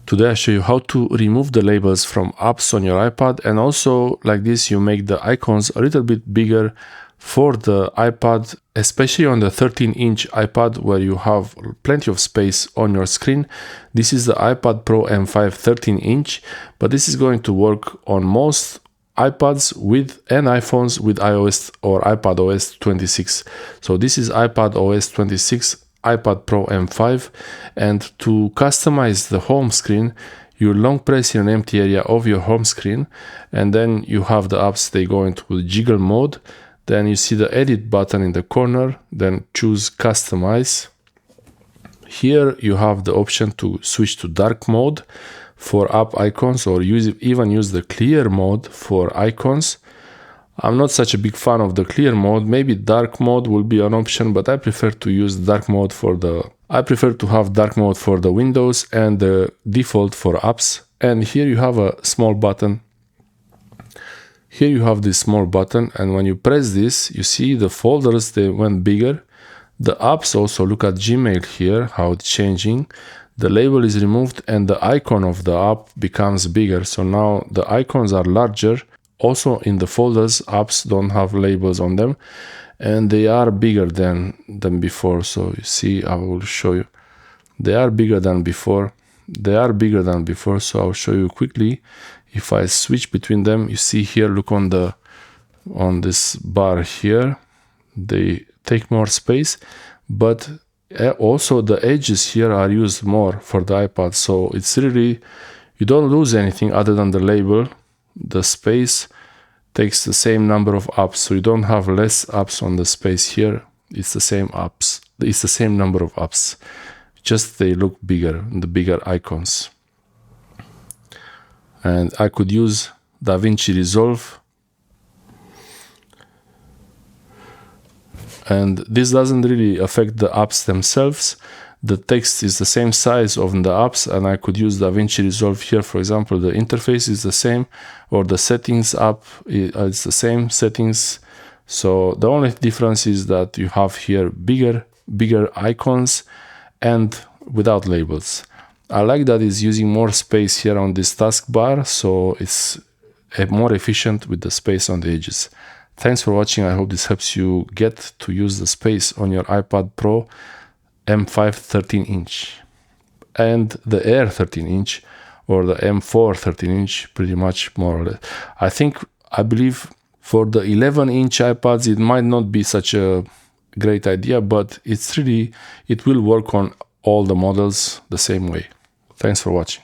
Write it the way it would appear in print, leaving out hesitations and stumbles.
Today I show you how to remove the labels from apps on your iPad, and also like this you make the icons a little bit bigger for the iPad, especially on the 13-inch iPad where you have plenty of space on your screen. This is the iPad Pro M5 13-inch, but this is going to work on most iPads and iPhones with iOS or iPadOS 26. So this is iPadOS 26 iPad Pro M5, and to customize the home screen you long press in an empty area of your home screen, and then you have the apps, they go into jiggle mode. Then you see the edit button in the corner, then choose customize. Here you have the option to switch to dark mode for app icons, or even use the clear mode for icons. I'm not such a big fan of the clear mode. Maybe dark mode will be an option, but I prefer to use dark mode I prefer to have dark mode for the Windows and the default for apps. And here you have a small button. Here you have this small button, and when you press this, you see the folders, they went bigger. The apps also, look at Gmail here, how it's changing. The label is removed and the icon of the app becomes bigger. So now the icons are larger. Also in the folders, apps don't have labels on them, and they are bigger than before. So you see, I will show you. They are bigger than before. So I'll show you quickly. If I switch between them, you see here, look on this bar here, they take more space, but also the edges here are used more for the iPad. So it's really, you don't lose anything other than the label. The space takes the same number of apps, so you don't have less apps on the space here. It's the same apps. It's the same number of apps. Just they look bigger, the bigger icons. And I could use DaVinci Resolve. And this doesn't really affect the apps themselves. The text is the same size of the apps, and I could use DaVinci Resolve here. For example, the interface is the same, or the settings app is the same settings. So the only difference is that you have here bigger icons and without labels. I like that it's using more space here on this taskbar, so it's more efficient with the space on the edges. Thanks for watching. I hope this helps you get to use the space on your iPad Pro M5 13-inch and the Air 13-inch or the M4 13-inch, pretty much more or less. I believe for the 11-inch iPads it might not be such a great idea, but it will work on all the models the same way. Thanks for watching.